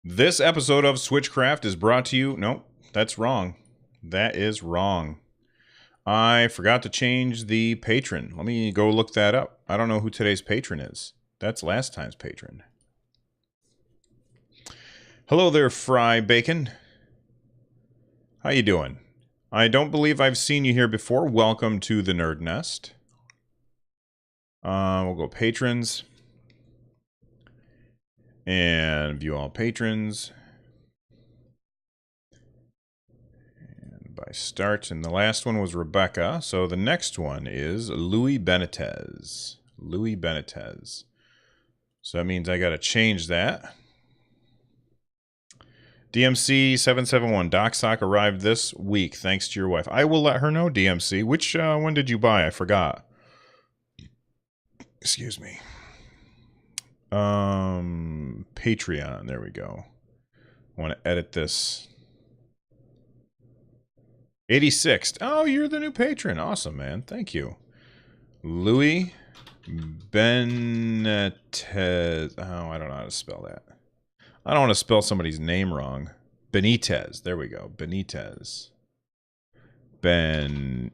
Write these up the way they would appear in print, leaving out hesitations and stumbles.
This episode of Switchcraft is brought to you... No, that's wrong. That is wrong. I forgot to change the patron. Let me go look that up. I don't know who today's patron is. That's last time's patron. Hello there, Fry Bacon. How you doing? I don't believe I've seen you here before. Welcome to the Nerd Nest. We'll go patrons. And view all patrons. And by start, and the last one was Rebecca. So the next one is Louis Benitez. Louis Benitez. So that means I got to change that. DMC 771 DocSock arrived this week thanks to your wife. I will let her know, DMC. Which one did you buy? I forgot. Excuse me. Patreon. There we go. I want to edit this. 86th. Oh, you're the new patron. Awesome, man. Thank you. Louis Benitez. Oh, I don't know how to spell that. I don't want to spell somebody's name wrong. Benitez. There we go. Benitez. Benitez.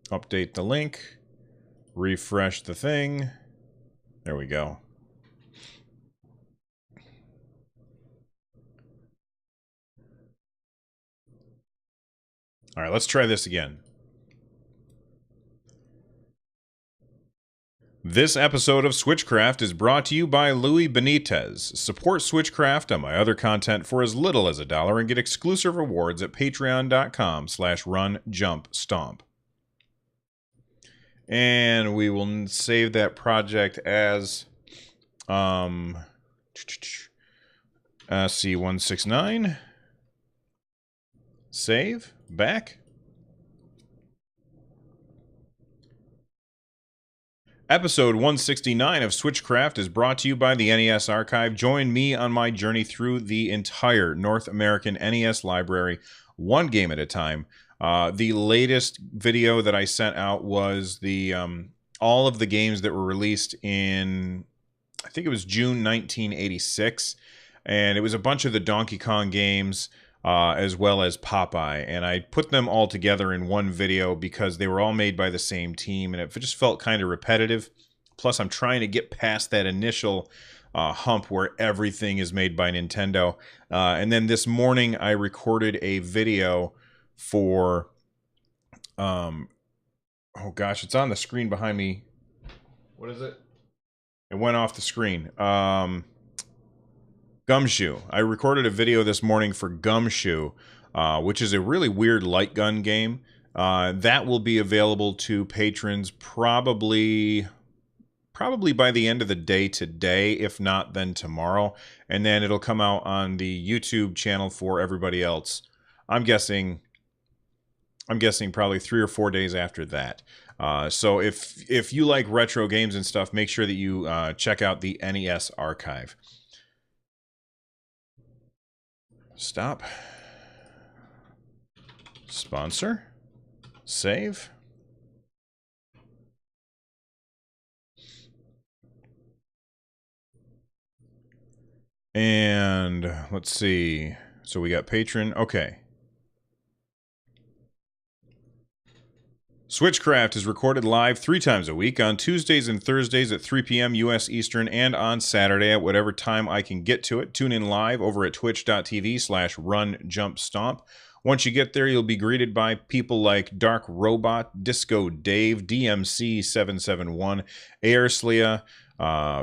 Update the link. Refresh the thing. There we go. All right, let's try this again. This episode of Switchcraft is brought to you by Louis Benitez. Support Switchcraft and my other content for as little as $1 and get exclusive rewards at patreon.com/runjumpstomp. And we will save that project as C169. Save. Back. Episode 169 of Switchcraft is brought to you by the NES Archive. Join me on my journey through the entire North American NES library, one game at a time. The latest video that I sent out was the all of the games that were released in, I think it was June 1986, and it was a bunch of the Donkey Kong games, as well as Popeye, and I put them all together in one video because they were all made by the same team, and it just felt kind of repetitive. Plus, I'm trying to get past that initial hump where everything is made by Nintendo. And then this morning, I recorded a video for, oh gosh, it's on the screen behind me. What is it? It went off the screen. Gumshoe. I recorded a video this morning for Gumshoe, which is a really weird light gun game. That will be available to patrons probably by the end of the day today, if not then tomorrow. And then it'll come out on the YouTube channel for everybody else. I'm guessing probably 3 or 4 days after that. So if you like retro games and stuff, make sure that you check out the NES Archive. Stop. Sponsor. Save. And let's see. So we got patron. Okay. Switchcraft is recorded live 3 times a week, on Tuesdays and Thursdays at 3 p.m. U.S. Eastern, and on Saturday at whatever time I can get to it. Tune in live over at twitch.tv/runjumpstomp. Once you get there, you'll be greeted by people like Dark Robot, Disco Dave, DMC771, Airslea,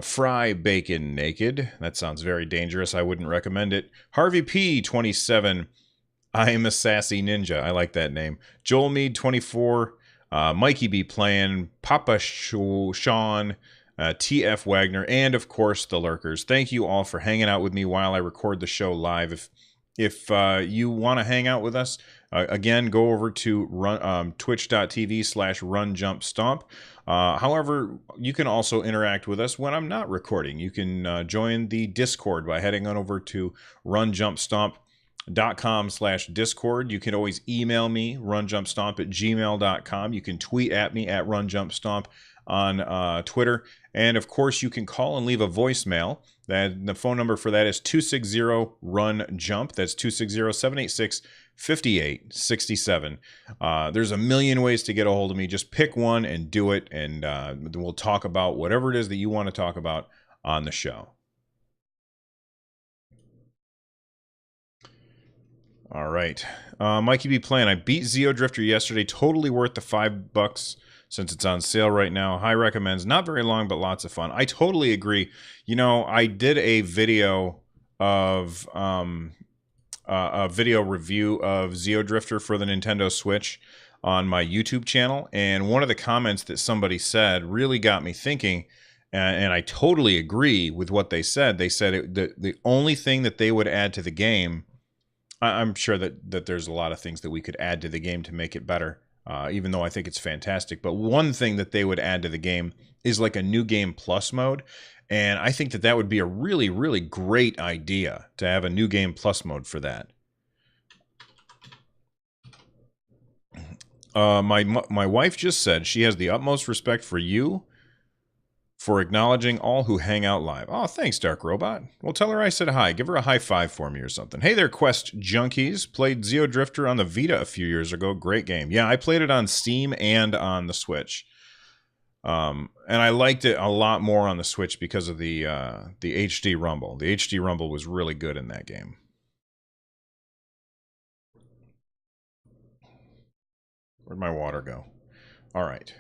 Fry Bacon Naked. That sounds very dangerous. I wouldn't recommend it. Harvey P27. I'm a Sassy Ninja. I like that name. Joel Mead 24. Mikey B playing, Papa Sean, TF Wagner, and of course the lurkers. Thank you all for hanging out with me while I record the show live. If you want to hang out with us, again, go over to twitch.tv/runjumpstomp. However, you can also interact with us when I'm not recording. You can join the Discord by heading on over to runjumpstomp.com/discord. You can always email me, runjumpstomp@gmail.com. You can tweet at me at runjumpstomp. on Twitter. And of course, you can call and leave a voicemail. The phone number for that is 260-RUN-JUMP. That's 260-786-5867. There's a million ways to get a hold of me. Just pick one and do it, and we'll talk about whatever it is that you want to talk about on the show. All right. Mikey B. playing. I beat Zeo Drifter yesterday. Totally worth the $5 since it's on sale right now. High recommends. Not very long, but lots of fun. I totally agree. You know, I did a video of a video review of Zeo Drifter for the Nintendo Switch on my YouTube channel, and one of the comments that somebody said really got me thinking, and I totally agree with what they said. They said the only thing that they would add to the game, I'm sure that there's a lot of things that we could add to the game to make it better, even though I think it's fantastic. But one thing that they would add to the game is like a new game plus mode. And I think that would be a really, really great idea to have a new game plus mode for that. My wife just said she has the utmost respect for you for acknowledging all who hang out live. Oh, thanks, Dark Robot. Well, tell her I said hi. Give her a high five for me or something. Hey there, Quest Junkies. Played Zeo Drifter on the Vita a few years ago. Great game. Yeah, I played it on Steam and on the Switch. And I liked it a lot more on the Switch because of the HD Rumble. The HD Rumble was really good in that game. Where'd my water go? All right.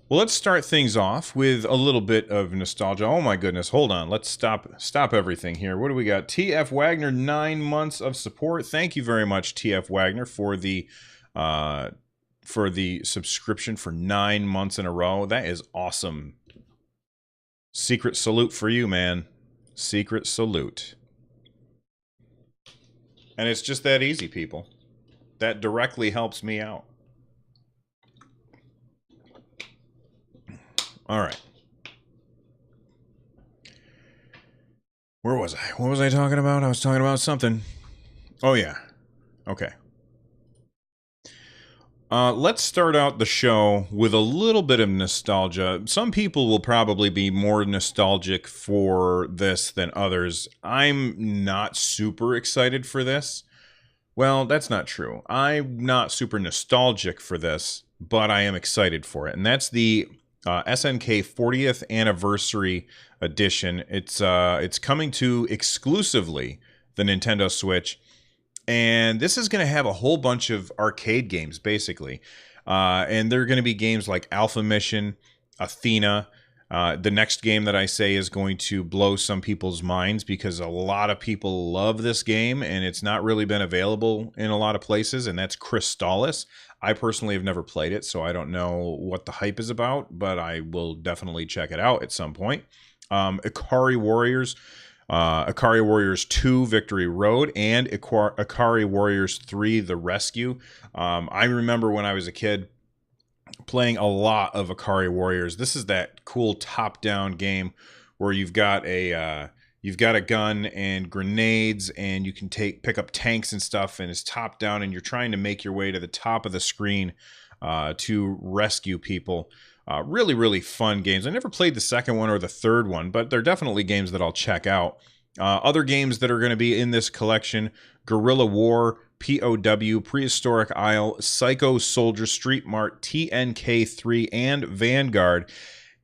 Well, let's start things off with a little bit of nostalgia. Oh my goodness, hold on. Let's stop everything here. What do we got? TF Wagner, 9 months of support. Thank you very much, TF Wagner, for the subscription for 9 months in a row. That is awesome. Secret salute for you, man. Secret salute. And it's just that easy, people. That directly helps me out. All right. Where was I? What was I talking about? I was talking about something. Oh, yeah. Okay. Let's start out the show with a little bit of nostalgia. Some people will probably be more nostalgic for this than others. I'm not super excited for this. Well, that's not true. I'm not super nostalgic for this, but I am excited for it. And that's the SNK 40th Anniversary Edition. It's coming to exclusively the Nintendo Switch. And this is going to have a whole bunch of arcade games, basically. And they're going to be games like Alpha Mission, Athena. The next game that I say is going to blow some people's minds because a lot of people love this game and it's not really been available in a lot of places, and that's Crystallis. I personally have never played it, so I don't know what the hype is about, but I will definitely check it out at some point. Ikari Warriors. Ikari Warriors 2 Victory Road and Ikari Warriors 3 The Rescue. I remember when I was a kid playing a lot of Ikari Warriors. This is that cool top-down game where you've got a gun and grenades, and you can pick up tanks and stuff, and it's top-down, and you're trying to make your way to the top of the screen to rescue people. Really, really fun games. I never played the second one or the third one, but they're definitely games that I'll check out. Other games that are going to be in this collection: Guerrilla War, POW, Prehistoric Isle, Psycho Soldier, Street Mart, TNK3, and Vanguard.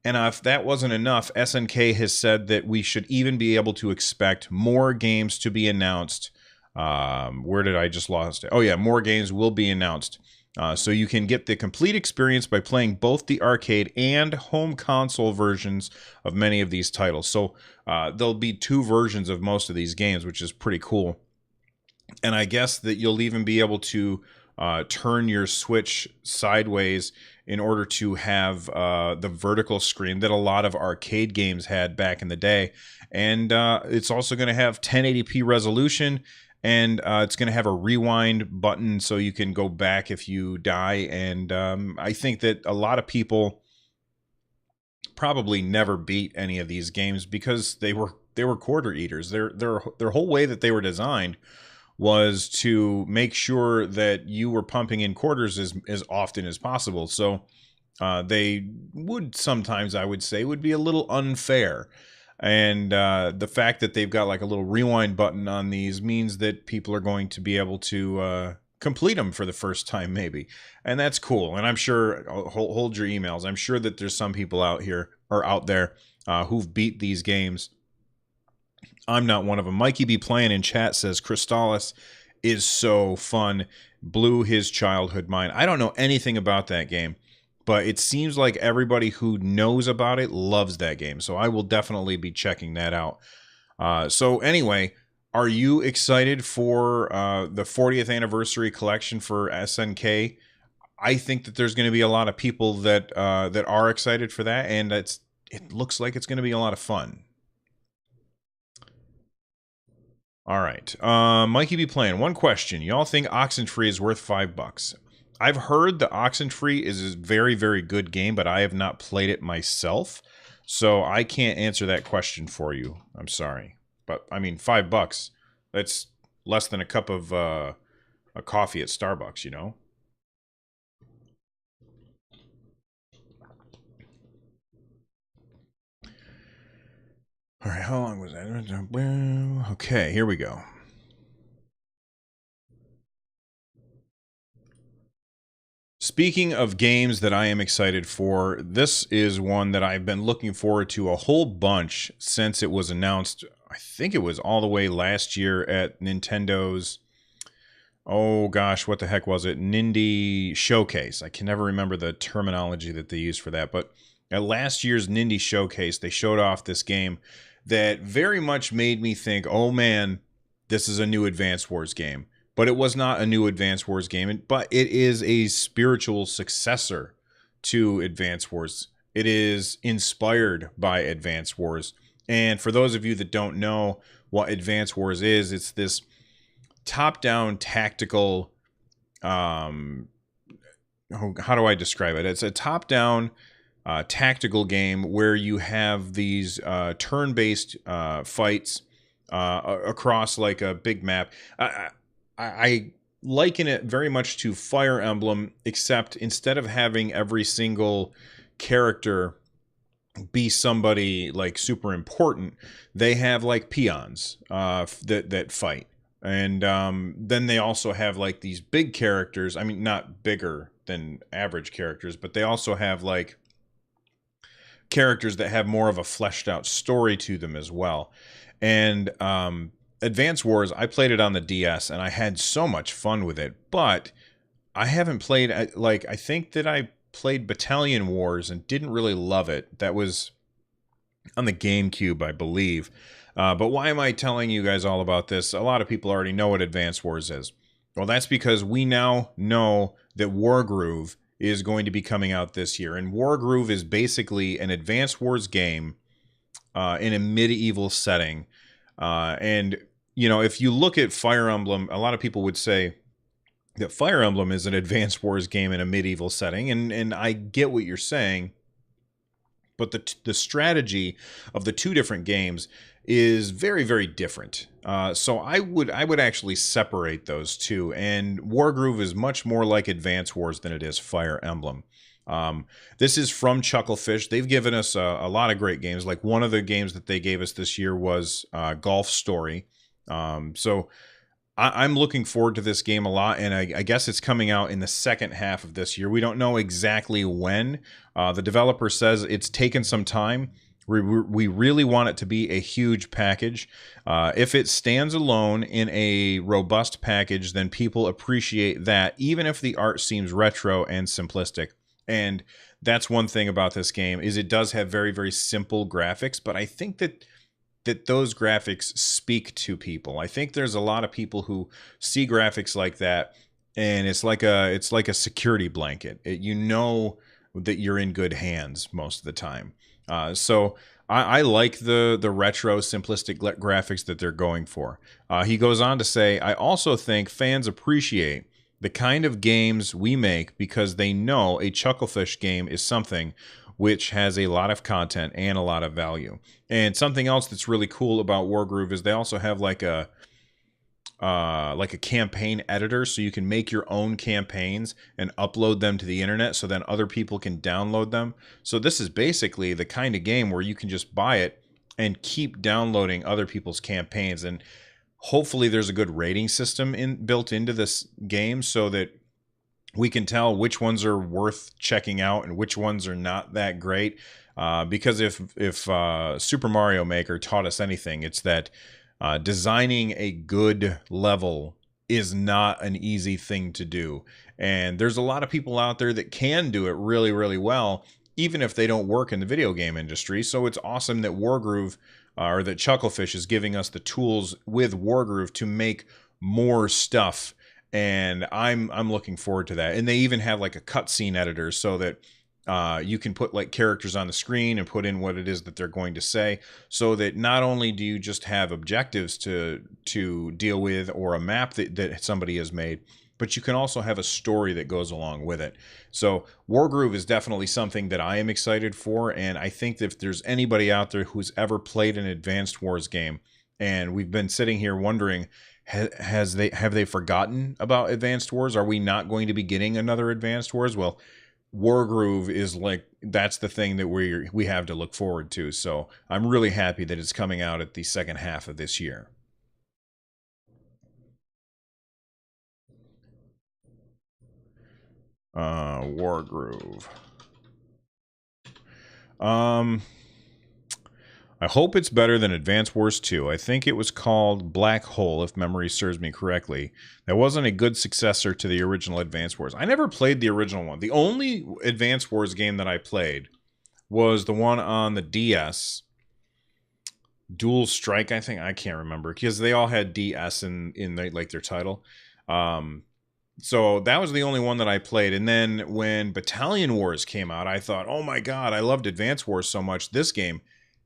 And if that wasn't enough, SNK has said that we should even be able to expect more games to be announced. Where did I just lost it? Oh yeah, more games will be announced. So you can get the complete experience by playing both the arcade and home console versions of many of these titles. So there'll be 2 versions of most of these games, which is pretty cool. And I guess that you'll even be able to turn your Switch sideways in order to have the vertical screen that a lot of arcade games had back in the day. And it's also going to have 1080p resolution, and it's going to have a rewind button so you can go back if you die. And I think that a lot of people probably never beat any of these games because they were quarter eaters. Their whole way that they were designed was to make sure that you were pumping in quarters as often as possible. So they would sometimes, I would say, would be a little unfair. And the fact that they've got like a little rewind button on these means that people are going to be able to complete them for the first time, maybe. And that's cool. And I'm sure, hold your emails. I'm sure that there's some people out here or out there who've beat these games. I'm not one of them. Mikey B Playing in chat says Crystallis is so fun. Blew his childhood mind. I don't know anything about that game, but it seems like everybody who knows about it loves that game. So I will definitely be checking that out. So anyway, are you excited for the 40th anniversary collection for SNK? I think that there's going to be a lot of people that that are excited for that, and it looks like it's going to be a lot of fun. All right, Mikey be playing. One question: y'all think Oxenfree is worth $5? I've heard the Oxenfree is a very, very good game, but I have not played it myself, so I can't answer that question for you. I'm sorry, but I mean $5. That's less than a cup of a coffee at Starbucks, you know. All right, how long was that? Okay, here we go. Speaking of games that I am excited for, this is one that I've been looking forward to a whole bunch since it was announced. I think it was all the way last year at Nintendo's, oh gosh, what the heck was it? Nindy Showcase. I can never remember the terminology that they used for that, but at last year's Nindy Showcase, they showed off this game that very much made me think, oh man, this is a new Advance Wars game. But it was not a new Advance Wars game, but it is a spiritual successor to Advance Wars. It is inspired by Advance Wars. And for those of you that don't know what Advance Wars is, it's this top-down tactical, how do I describe it? It's a top-down tactical game where you have these turn-based fights across like a big map. I liken it very much to Fire Emblem, except instead of having every single character be somebody like super important, they have like peons that fight. And then they also have like these big characters. I mean, not bigger than average characters, but they also have like characters that have more of a fleshed out story to them as well. And Advance Wars, I played it on the DS and I had so much fun with it, but I haven't played, like, I think that I played Battalion Wars and didn't really love it. That was on the GameCube, I believe. But why am I telling you guys all about this? A lot of people already know what Advance Wars is. Well, that's because we now know that Wargroove is going to be coming out this year. And Wargroove is basically an Advance Wars game in a medieval setting. And, you know, if you look at Fire Emblem, a lot of people would say that Fire Emblem is an Advance Wars game in a medieval setting. And I get what you're saying. But the strategy of the two different games is very, very different. So I would actually separate those two. And Wargroove is much more like Advance Wars than it is Fire Emblem. This is from Chucklefish. They've given us a lot of great games. Like one of the games that they gave us this year was Golf Story. So I'm looking forward to this game a lot, and I guess it's coming out in the second half of this year. We don't know exactly when. The developer says it's taken some time. We really want it to be a huge package. If it stands alone in a robust package, then people appreciate that, even if the art seems retro and simplistic. And that's one thing about this game, is it does have very, very simple graphics, but I think that those graphics speak to people. I think there's a lot of people who see graphics like that, and it's like a security blanket. You know that you're in good hands most of the time. So I like the retro simplistic graphics that they're going for. He goes on to say, I also think fans appreciate the kind of games we make because they know a Chucklefish game is something which has a lot of content and a lot of value. And something else that's really cool about Wargroove is they also have like a like a campaign editor, so you can make your own campaigns and upload them to the internet so then other people can download them. So this is basically the kind of game where you can just buy it and keep downloading other people's campaigns. And hopefully there's a good rating system built into this game so that we can tell which ones are worth checking out and which ones are not that great. Because if Super Mario Maker taught us anything, it's that designing a good level is not an easy thing to do. And there's a lot of people out there that can do it really, really well, even if they don't work in the video game industry. So it's awesome that Wargroove or that Chucklefish is giving us the tools with Wargroove to make more stuff. And I'm looking forward to that. And they even have like a cutscene editor so that you can put like characters on the screen and put in what it is that they're going to say, so that not only do you just have objectives to deal with or a map that somebody has made, but you can also have a story that goes along with it. So Wargroove is definitely something that I am excited for, and I think that if there's anybody out there who's ever played an Advanced Wars game, and we've been sitting here wondering, have they forgotten about Advanced Wars? Are we not going to be getting another Advanced Wars? Well, Wargroove is like, that's the thing that we have to look forward to. So I'm really happy that it's coming out at the second half of this year. Wargroove. I hope it's better than Advance Wars 2. I think it was called Black Hole, if memory serves me correctly. That wasn't a good successor to the original Advance Wars. I never played the original one. The only Advance Wars game that I played was the one on the DS. Dual Strike, I think. I can't remember, because they all had DS in their title. So that was the only one that I played. And then when Battalion Wars came out, I thought, oh my god, I loved Advance Wars so much. This game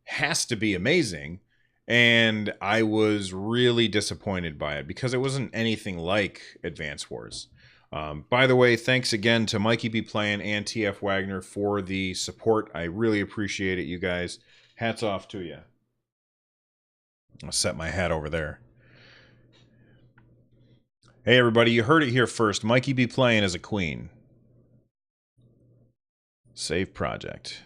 has to be amazing. And I was really disappointed by it because it wasn't anything like Advance Wars. By the way, thanks again to Mikey B. Playing and TF Wagner for the support. I really appreciate it, you guys. Hats off to you. I'll set my hat over there. Hey, everybody, you heard it here first. Mikey be playing as a queen. Save project.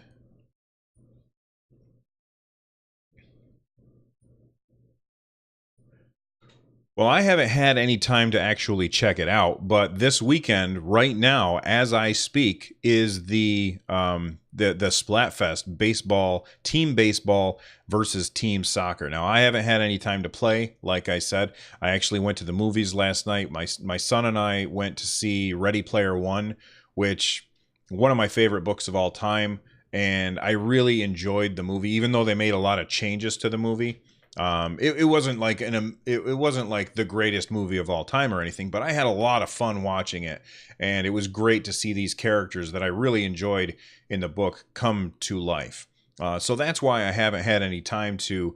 Well, I haven't had any time to actually check it out, but this weekend, right now, as I speak, is the Splatfest baseball versus team soccer. Now, I haven't had any time to play. Like I said, I actually went to the movies last night. My son and I went to see Ready Player One, which one of my favorite books of all time, and I really enjoyed the movie, even though they made a lot of changes to the movie. It wasn't like it wasn't like the greatest movie of all time or anything, but I had a lot of fun watching it, and it was great to see these characters that I really enjoyed in the book come to life. So that's why I haven't had any time to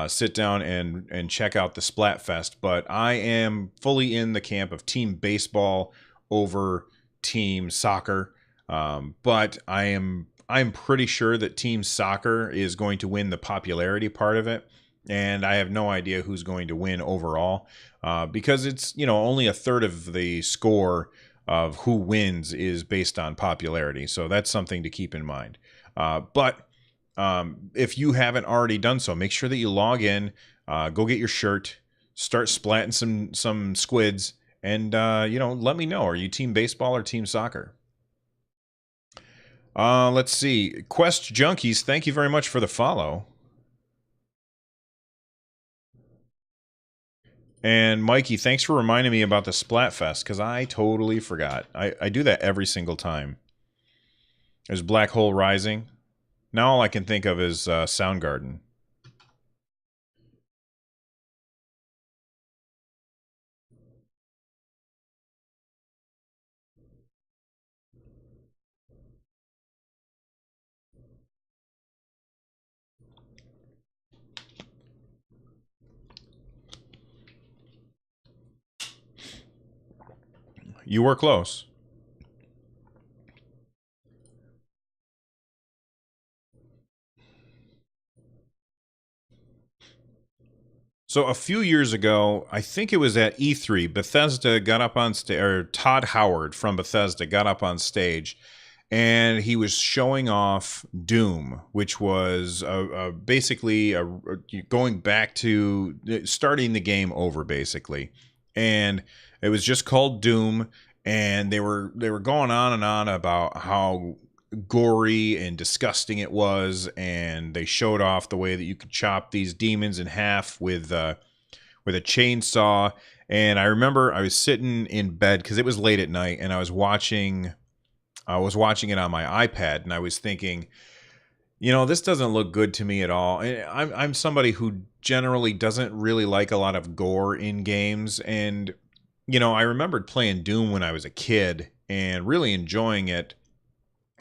sit down and check out the Splatfest. But I am fully in the camp of team baseball over team soccer. But I'm pretty sure that team soccer is going to win the popularity part of it. And I have no idea who's going to win overall, because it's, only a third of the score of who wins is based on popularity. So that's something to keep in mind. But if you haven't already done so, make sure that you log in, go get your shirt, start splatting some squids, and let me know. Are you team baseball or team soccer? Let's see. Quest Junkies, thank you very much for the follow. And Mikey, thanks for reminding me about the Splatfest, because I totally forgot. I do that every single time. There's Black Hole Rising. Now all I can think of is Soundgarden. You were close. So a few years ago, I think it was at E3, Bethesda got up on stage, or Todd Howard from Bethesda got up on stage, and he was showing off Doom, which was basically going back to starting the game over, basically, and it was just called Doom, and they were going on and on about how gory and disgusting it was, and they showed off the way that you could chop these demons in half with a chainsaw. And I remember I was sitting in bed because it was late at night, and I was watching it on my iPad, and I was thinking, this doesn't look good to me at all. And I'm somebody who generally doesn't really like a lot of gore in games, and I remembered playing Doom when I was a kid and really enjoying it.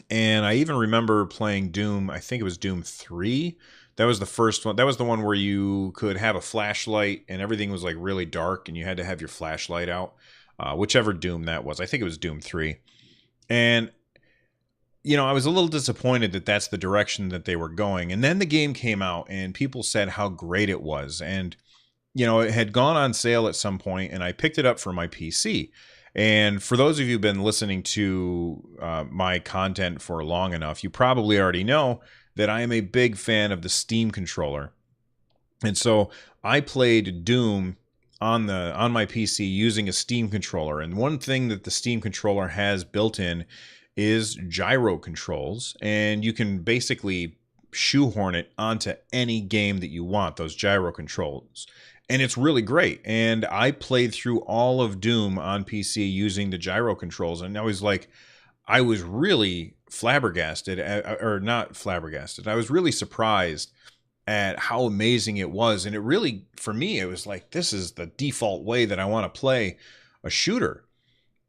And I even remember playing Doom, I think it was Doom 3. That was the first one. That was the one where you could have a flashlight and everything was like really dark and you had to have your flashlight out. Whichever Doom that was. I think it was Doom 3. And, I was a little disappointed that that's the direction that they were going. And then the game came out and people said how great it was. And, it had gone on sale at some point, and I picked it up for my PC. And for those of you who've been listening to my content for long enough, you probably already know that I am a big fan of the Steam controller. And so I played Doom on my PC using a Steam controller. And one thing that the Steam controller has built in is gyro controls, and you can basically shoehorn it onto any game that you want, those gyro controls. And it's really great. And I played through all of Doom on PC using the gyro controls, and I was really flabbergasted, or not flabbergasted. I was really surprised at how amazing it was. And it really, for me, it was like, this is the default way that I want to play a shooter.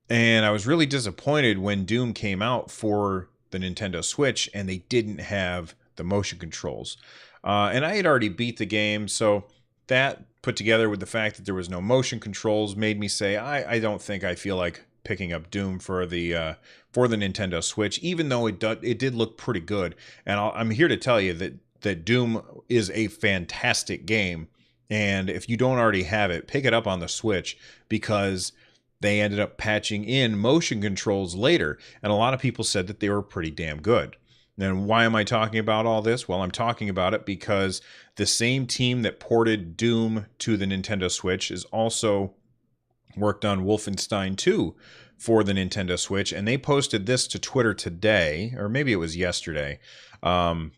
And I was really disappointed when Doom came out for the Nintendo Switch and they didn't have the motion controls. And I had already beat the game, so that put together with the fact that there was no motion controls made me say, I don't think I feel like picking up Doom for the Nintendo Switch, even though it did look pretty good. And I'm here to tell you that Doom is a fantastic game. And if you don't already have it, pick it up on the Switch, because they ended up patching in motion controls later. And a lot of people said that they were pretty damn good. And why am I talking about all this? Well, I'm talking about it because the same team that ported Doom to the Nintendo Switch is also worked on Wolfenstein 2 for the Nintendo Switch. And they posted this to Twitter today, or maybe it was yesterday. It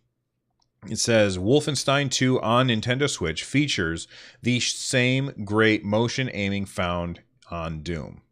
says, Wolfenstein 2 on Nintendo Switch features the same great motion aiming found on Doom.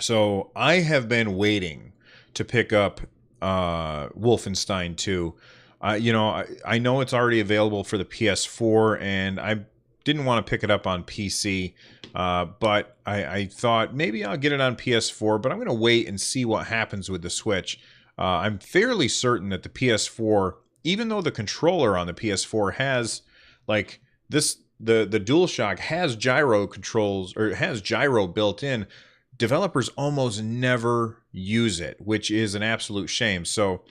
So I have been waiting to pick up Wolfenstein 2. I know it's already available for the PS4, and I didn't want to pick it up on PC, but I thought maybe I'll get it on PS4, but I'm going to wait and see what happens with the Switch. I'm fairly certain that the PS4, even though the controller on the PS4 has like this, the DualShock has gyro controls, or has gyro built in, developers almost never use it, which is an absolute shame. So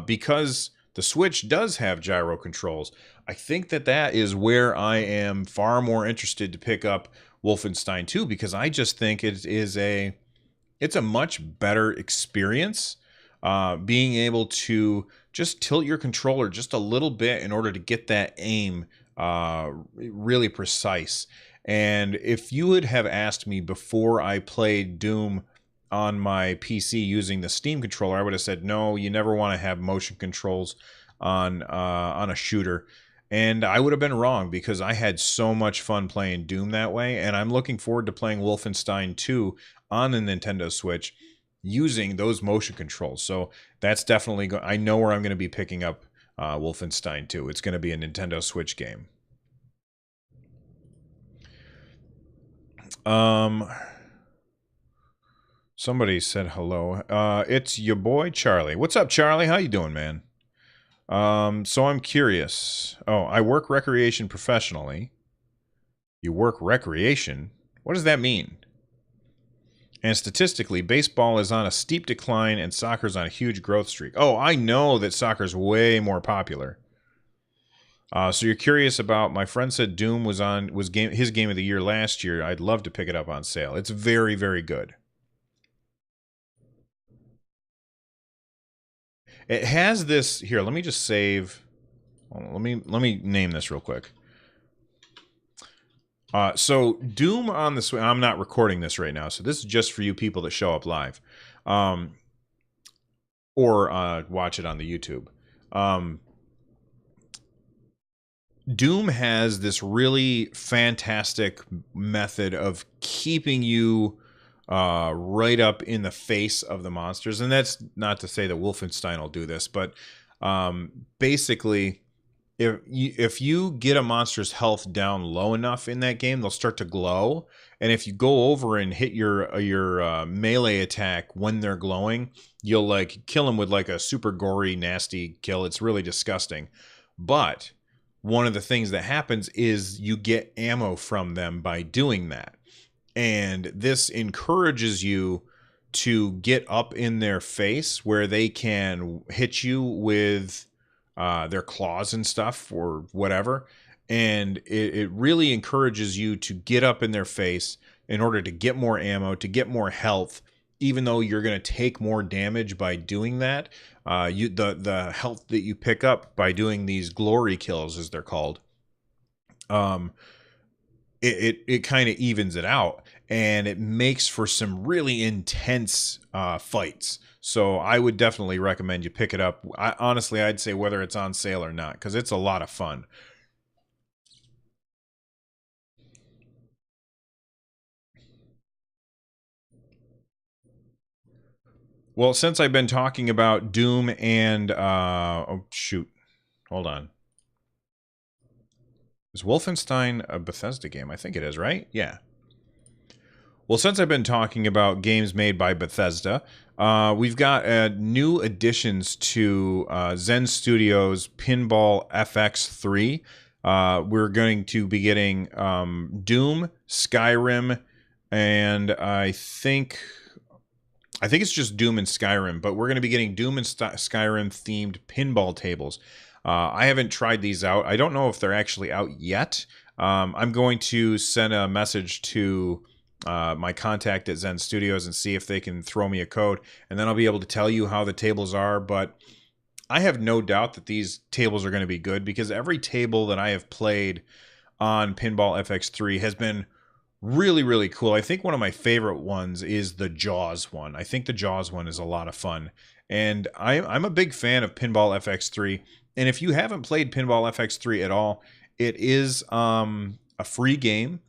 because the Switch does have gyro controls, I think that is where I am far more interested to pick up Wolfenstein 2, because I just think it's a much better experience, being able to just tilt your controller just a little bit in order to get that aim really precise. And if you would have asked me before I played Doom on my PC using the Steam controller, I would have said, no, you never want to have motion controls on a shooter. And I would have been wrong, because I had so much fun playing Doom that way. And I'm looking forward to playing Wolfenstein 2 on the Nintendo Switch using those motion controls. So that's definitely, I know where I'm going to be picking up Wolfenstein 2. It's going to be a Nintendo Switch game. Somebody said hello. It's your boy Charlie. What's up, Charlie? How you doing, man? So I'm curious. Oh, I work recreation professionally. You work recreation? What does that mean? And statistically, baseball is on a steep decline and soccer's on a huge growth streak. Oh, I know that soccer's way more popular. So you're curious about? My friend said Doom was his game of the year last year. I'd love to pick it up on sale. It's very, very good. It has this here. Let me just save. Let me name this real quick. So Doom on the Switch. I'm not recording this right now, so this is just for you people that show up live, um, or watch it on the YouTube. Um, Doom has this really fantastic method of keeping you right up in the face of the monsters, and that's not to say that Wolfenstein will do this, but basically, if you get a monster's health down low enough in that game, they'll start to glow. And if you go over and hit your melee attack when they're glowing, you'll like kill them with like a super gory, nasty kill. It's really disgusting. But one of the things that happens is you get ammo from them by doing that. And this encourages you to get up in their face where they can hit you with their claws and stuff or whatever. And it really encourages you to get up in their face in order to get more ammo, to get more health, even though you're going to take more damage by doing that. The health that you pick up by doing these glory kills, as they're called, it kind of evens it out, and it makes for some really intense fights. So I would definitely recommend you pick it up. Honestly, I'd say whether it's on sale or not, because it's a lot of fun. Well, since I've been talking about Doom and oh shoot, hold on. Is Wolfenstein a Bethesda game? I think it is, right? Yeah. Well, since I've been talking about games made by Bethesda, we've got new additions to Zen Studios' Pinball FX3. We're going to be getting Doom, Skyrim, and I think it's just Doom and Skyrim, but we're going to be getting Doom and Skyrim themed pinball tables. I haven't tried these out. I don't know if they're actually out yet. I'm going to send a message to my contact at Zen Studios and see if they can throw me a code, and then I'll be able to tell you how the tables are. But I have no doubt that these tables are going to be good, because every table that I have played on Pinball FX3 has been really, really cool. I think one of my favorite ones is the Jaws one. I think the Jaws one is a lot of fun. And I'm a big fan of Pinball FX3. And if you haven't played Pinball FX3 at all, it is a free game.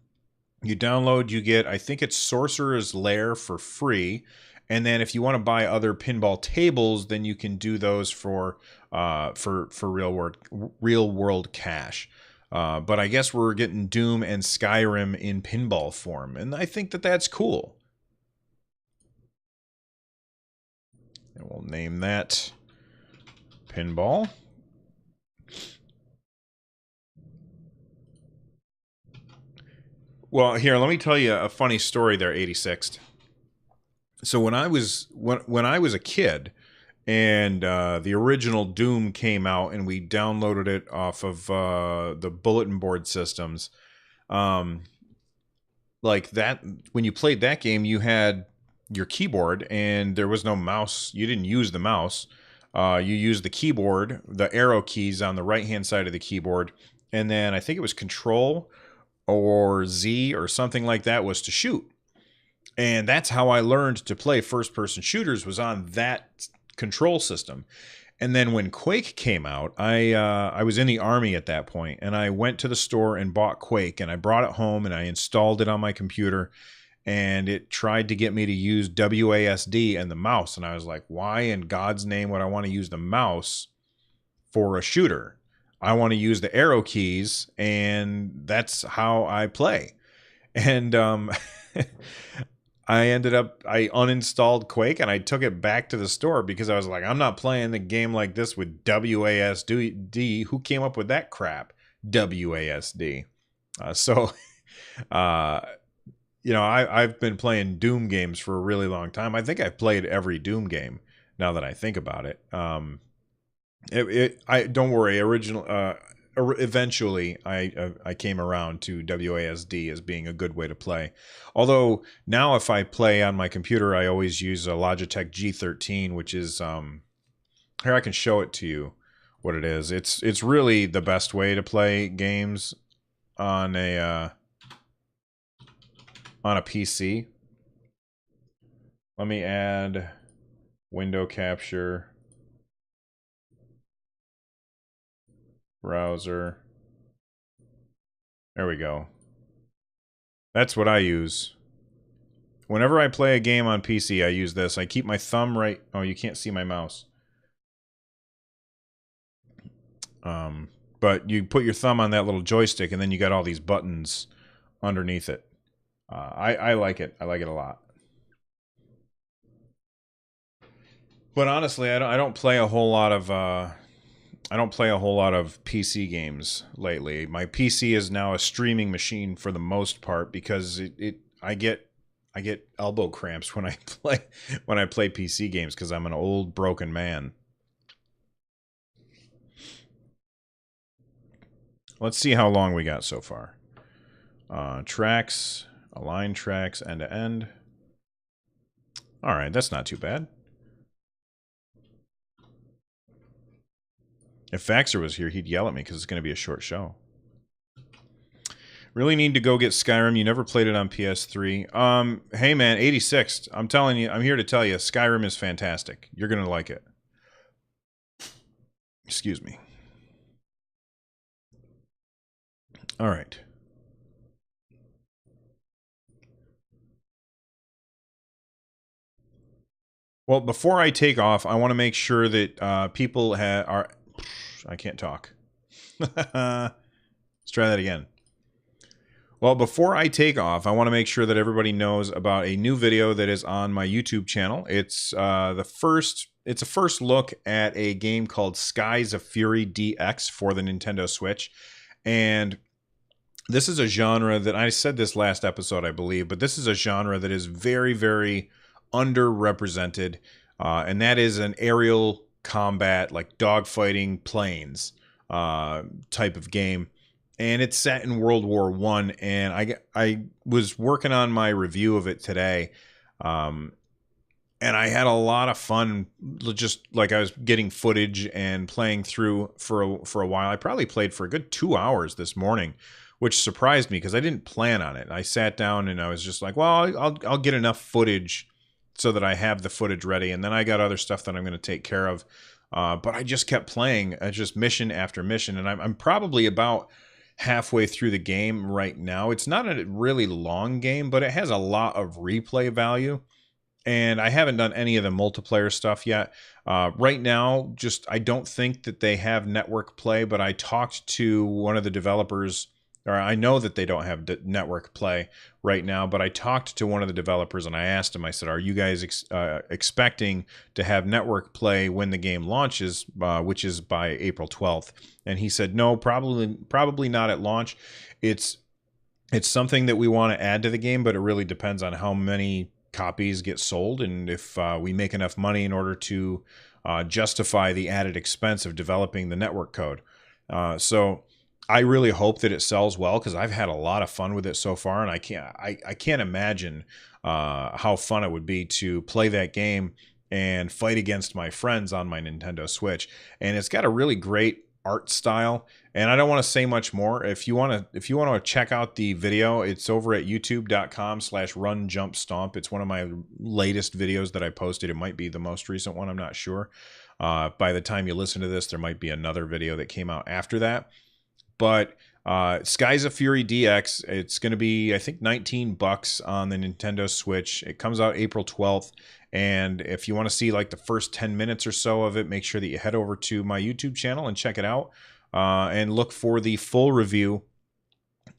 You download, you get, I think it's Sorcerer's Lair for free. And then if you want to buy other pinball tables, then you can do those for real world cash. But I guess we're getting Doom and Skyrim in pinball form, and I think that that's cool. And we'll name that Pinball. Well, here, let me tell you a funny story there, 86th. So when I was a kid, and the original Doom came out, and we downloaded it off of the bulletin board systems. Um, like that, when you played that game, you had your keyboard, and there was no mouse. You didn't use the mouse. You used the keyboard, the arrow keys on the right hand side of the keyboard, and then I think it was Control or Z or something like that was to shoot. And that's how I learned to play first person shooters, was on that control system. And then when Quake came out, I was in the Army at that point, and I went to the store and bought Quake, and I brought it home and I installed it on my computer, and it tried to get me to use WASD and the mouse, and I was like, why in God's name would I want to use the mouse for a shooter? I want to use the arrow keys, and that's how I play. And I uninstalled Quake, and I took it back to the store because I was like, I'm not playing the game like this with WASD. Who came up with that crap? WASD. So, I've been playing Doom games for a really long time. I think I've played every Doom game now that I think about it. I don't worry. eventually I came around to WASD as being a good way to play. Although now if I play on my computer, I always use a Logitech G13, which is here I can show it to you what it is. It's really the best way to play games on a PC. Let me add window capture, browser. There we go. That's what I use. Whenever I play a game on PC, I use this. I keep my thumb right... Oh, you can't see my mouse. But you put your thumb on that little joystick, and then you got all these buttons underneath it. I like it. I like it a lot. But honestly, I don't play a whole lot of PC games lately. My PC is now a streaming machine for the most part because I get elbow cramps when I play PC games because I'm an old broken man. Let's see how long we got so far. Tracks, align tracks end to end. All right, that's not too bad. If Faxer was here, he'd yell at me because it's going to be a short show. Really need to go get Skyrim. You never played it on PS3. Hey man, 86. I'm telling you, I'm here to tell you, Skyrim is fantastic. You're going to like it. Excuse me. All right. Well, before I take off, I want to make sure that people are... I can't talk. Let's try that again. Well, before I take off, I want to make sure that everybody knows about a new video that is on my YouTube channel. It's a first look at a game called Skies of Fury DX for the Nintendo Switch. And this is a genre that, I said this last episode, I believe, but this is a genre that is very, very underrepresented. And that is an aerial combat, like dogfighting planes type of game. And it's set in World War I, and I was working on my review of it today, and I had a lot of fun. Just like I was getting footage and playing through for a while. I probably played for a good 2 hours this morning, which surprised me because I didn't plan on it. I sat down and I was just like, well, I'll get enough footage so that I have the footage ready, and then I got other stuff that I'm going to take care of. But I just kept playing, just mission after mission, and I'm probably about halfway through the game right now. It's not a really long game, but it has a lot of replay value, and I haven't done any of the multiplayer stuff yet. Right now, I don't think that they have network play, but I talked to one of the developers, or I know that they don't have network play right now, but I talked to one of the developers and I asked him, I said, are you guys expecting to have network play when the game launches, which is by April 12th? And he said, no, probably not at launch. It's something that we want to add to the game, but it really depends on how many copies get sold and if we make enough money in order to justify the added expense of developing the network code. So I really hope that it sells well because I've had a lot of fun with it so far, and I can't imagine how fun it would be to play that game and fight against my friends on my Nintendo Switch. And it's got a really great art style, and I don't want to say much more. If you want to check out the video, it's over at youtube.com/runjumpstomp. It's one of my latest videos that I posted. It might be the most recent one, I'm not sure. By the time you listen to this, there might be another video that came out after that. But Skies of Fury DX, it's going to be, I think, $19 on the Nintendo Switch. It comes out April 12th. And if you want to see like the first 10 minutes or so of it, make sure that you head over to my YouTube channel and check it out. And look for the full review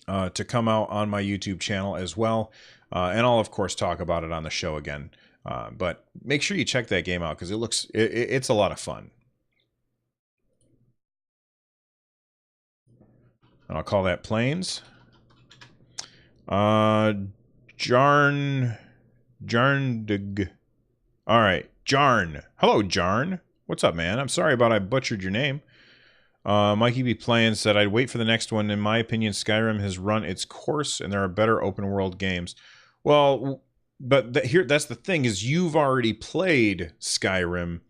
to come out on my YouTube channel as well. And I'll, of course, talk about it on the show again. But make sure you check that game out because it's a lot of fun. And I'll call that Planes. Jarndig. All right, Jarn. Hello, Jarn. What's up, man? I'm sorry about I butchered your name. Mikey B. Playing said, I'd wait for the next one. In my opinion, Skyrim has run its course, and there are better open world games. Well, but that's the thing, is you've already played Skyrim,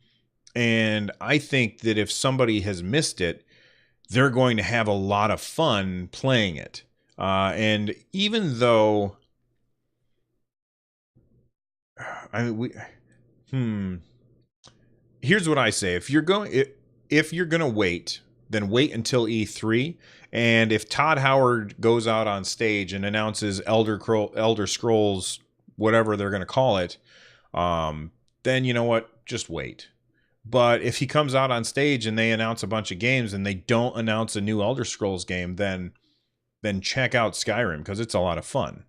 and I think that if somebody has missed it, they're going to have a lot of fun playing it. And even though, here's what I say: if you're gonna wait, then wait until E3. And if Todd Howard goes out on stage and announces Elder Scrolls, whatever they're gonna call it, then you know what? Just wait. But if he comes out on stage and they announce a bunch of games and they don't announce a new Elder Scrolls game, then check out Skyrim, because it's a lot of fun.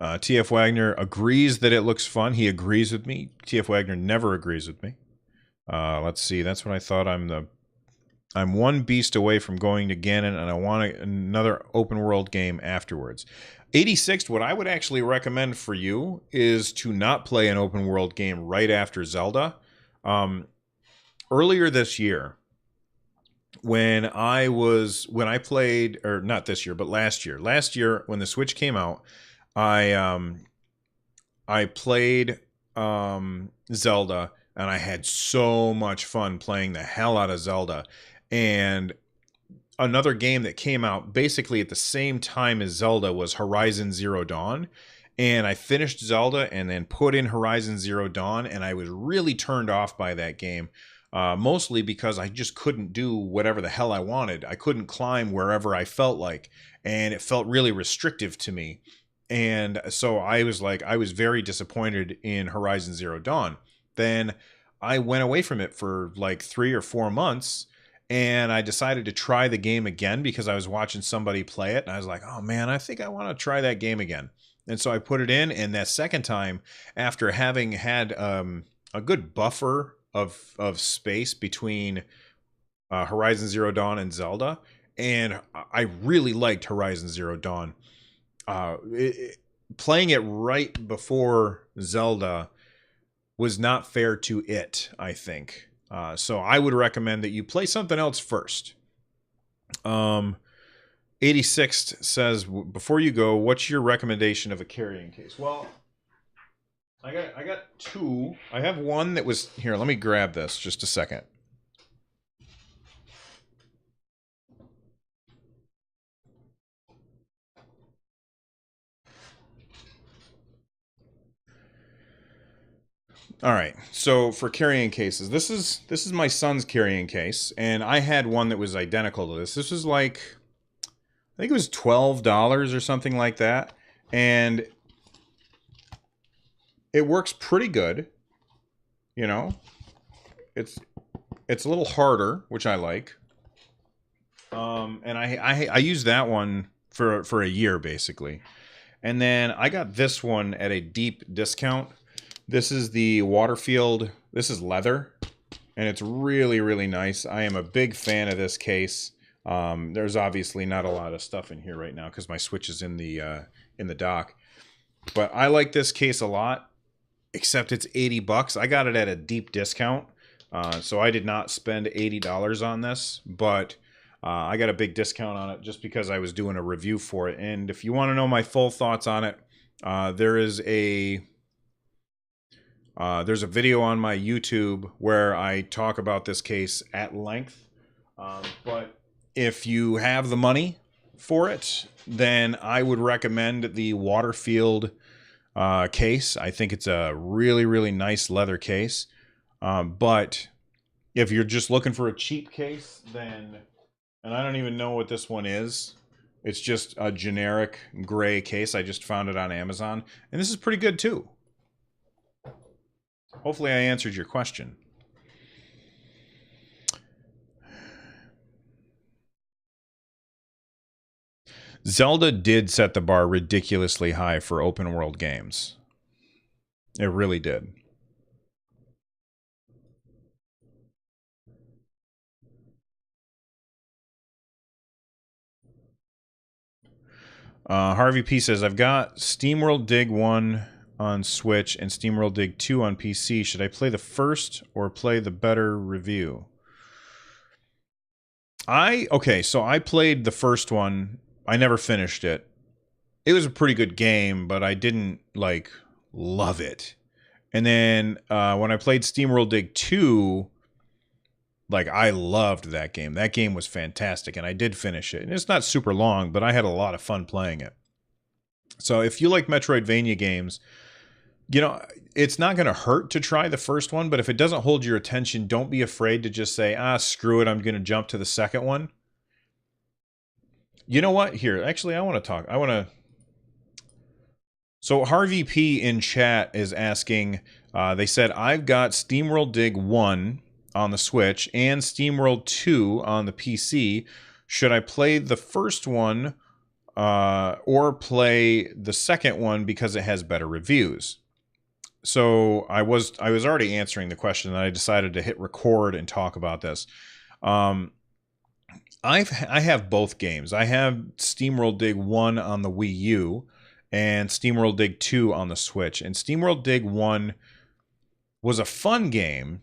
TF Wagner agrees that it looks fun. He agrees with me. TF Wagner never agrees with me. Let's see. That's what I thought. I'm one beast away from going to Ganon, and I want another open world game afterwards. 86th, what I would actually recommend for you is to not play an open world game right after Zelda. Earlier this year, when I played, or not this year, but last year when the Switch came out, I played Zelda, and I had so much fun playing the hell out of Zelda. And another game that came out basically at the same time as Zelda was Horizon Zero Dawn. And I finished Zelda and then put in Horizon Zero Dawn, and I was really turned off by that game. Mostly because I just couldn't do whatever the hell I wanted. I couldn't climb wherever I felt like, and it felt really restrictive to me. And so I was very disappointed in Horizon Zero Dawn. Then I went away from it for like 3 or 4 months, and I decided to try the game again because I was watching somebody play it, and I was like, oh man, I think I want to try that game again. And so I put it in, and that second time, after having had a good buffer of space between Horizon Zero Dawn and Zelda, and I really liked Horizon Zero Dawn. Playing it right before Zelda was not fair to it, I think. So I would recommend that you play something else first. 86th says, before you go, what's your recommendation of a carrying case? Well, I got two. I have one that was here. Let me grab this just a second. All right. So for carrying cases, this is my son's carrying case, and I had one that was identical to this. This was like, I think it was $12 or something like that, and it works pretty good. You know, it's a little harder, which I like. And I used that one for a year basically, and then I got this one at a deep discount. This is the Waterfield. This is leather, and it's really, really nice. I am a big fan of this case. There's obviously not a lot of stuff in here right now because my Switch is in the dock. But I like this case a lot, except it's $80. I got it at a deep discount, so I did not spend $80 on this, but I got a big discount on it just because I was doing a review for it. And if you want to know my full thoughts on it, there's a video on my YouTube where I talk about this case at length. But if you have the money for it, then I would recommend the Waterfield case. I think it's a really, really nice leather case. But if you're just looking for a cheap case, then, and I don't even know what this one is. It's just a generic gray case. I just found it on Amazon. And this is pretty good too. Hopefully I answered your question. Zelda did set the bar ridiculously high for open world games. It really did. Harvey P says, I've got SteamWorld Dig 1 on Switch and SteamWorld Dig 2 on PC. Should I play the first or play the better review? Okay, so I played the first one. I never finished it. It was a pretty good game, but I didn't like love it. And then when I played SteamWorld Dig 2, like I loved that game. That game was fantastic, and I did finish it. And it's not super long, but I had a lot of fun playing it. So if you like Metroidvania games, you know, it's not going to hurt to try the first one, but if it doesn't hold your attention, don't be afraid to just say, screw it, I'm going to jump to the second one. You know what? Here, actually, I want to talk. So Harvey P in chat is asking, they said, I've got SteamWorld Dig 1 on the Switch and SteamWorld 2 on the PC. Should I play the first one or play the second one because it has better reviews? So I was already answering the question, and I decided to hit record and talk about this. I have both games. I have SteamWorld Dig 1 on the Wii U and SteamWorld Dig 2 on the Switch. And SteamWorld Dig 1 was a fun game,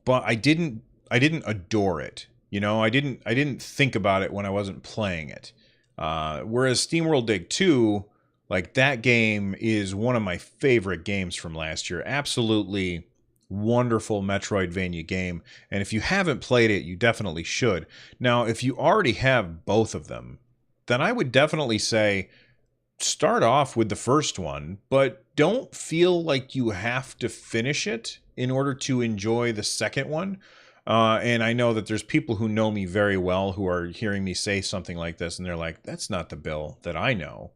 but I didn't adore it. You know, I didn't think about it when I wasn't playing it. Whereas SteamWorld Dig 2, like that game is one of my favorite games from last year. Absolutely wonderful Metroidvania game. And if you haven't played it, you definitely should. Now, if you already have both of them, then I would definitely say start off with the first one, but don't feel like you have to finish it in order to enjoy the second one. And I know that there's people who know me very well who are hearing me say something like this, and they're like, that's not the Bill that I know.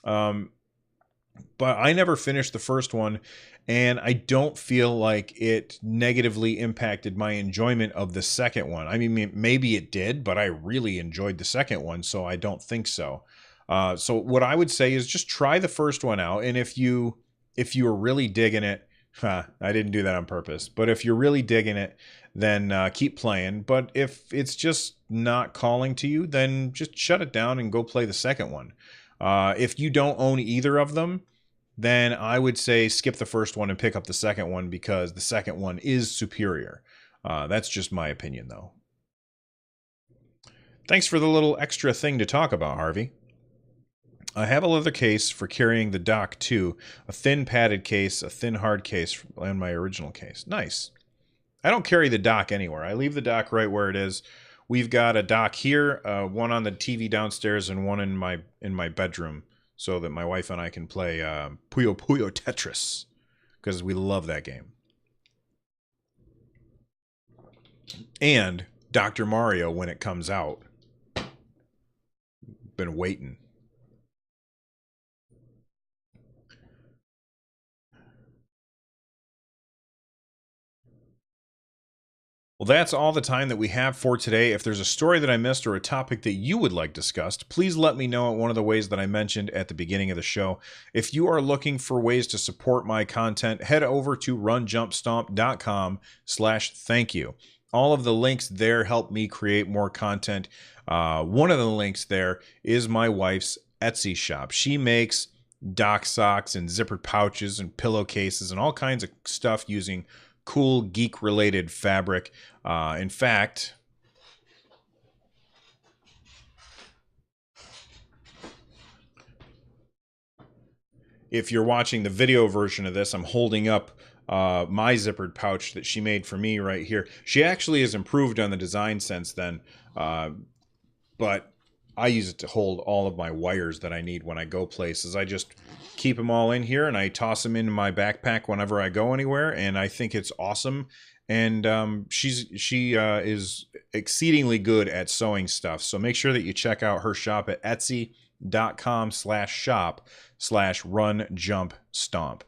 But I never finished the first one, and I don't feel like it negatively impacted my enjoyment of the second one. I mean, maybe it did, but I really enjoyed the second one, so I don't think so. So what I would say is just try the first one out, and if you are really digging it, I didn't do that on purpose, but if you're really digging it, then keep playing. But if it's just not calling to you, then just shut it down and go play the second one. If you don't own either of them, then I would say skip the first one and pick up the second one because the second one is superior. That's just my opinion, though. Thanks for the little extra thing to talk about, Harvey. I have a leather case for carrying the dock too. A thin padded case, a thin hard case, and my original case. Nice. I don't carry the dock anywhere. I leave the dock right where it is. We've got a dock here, one on the TV downstairs, and one in my bedroom, so that my wife and I can play Puyo Puyo Tetris, because we love that game. And Dr. Mario when it comes out. Been waiting. Well, that's all the time that we have for today. If there's a story that I missed or a topic that you would like discussed, please let me know at one of the ways that I mentioned at the beginning of the show. If you are looking for ways to support my content, head over to runjumpstomp.com/thank you. All of the links there help me create more content. One of the links there is my wife's Etsy shop. She makes dock socks and zippered pouches and pillowcases and all kinds of stuff using cool geek related fabric. In fact, if you're watching the video version of this, I'm holding up my zippered pouch that she made for me right here. She actually has improved on the design since then, but I use it to hold all of my wires that I need when I go places. I just keep them all in here and I toss them into my backpack whenever I go anywhere, and I think it's awesome. And she is exceedingly good at sewing stuff. So make sure that you check out her shop at etsy.com/shop/runjumpstomp.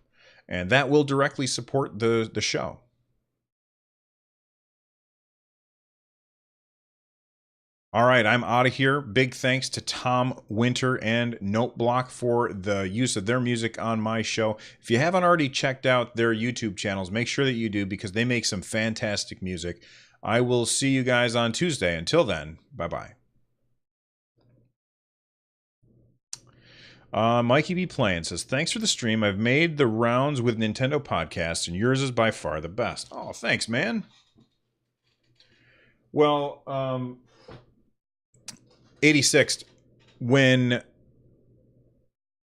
And that will directly support the show. All right, I'm out of here. Big thanks to Tom Winter and Noteblock for the use of their music on my show. If you haven't already checked out their YouTube channels, make sure that you do because they make some fantastic music. I will see you guys on Tuesday. Until then, bye-bye. Mikey B. Playing says, thanks for the stream. I've made the rounds with Nintendo podcasts, and yours is by far the best. Oh, thanks, man. Well, 86th, when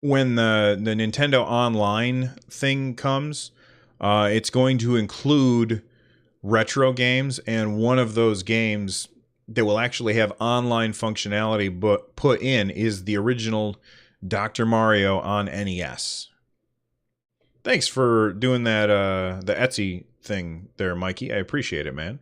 the Nintendo Online thing comes, it's going to include retro games, and one of those games that will actually have online functionality but put in is the original Dr. Mario on NES. Thanks for doing that the Etsy thing there, Mikey. I appreciate it, man.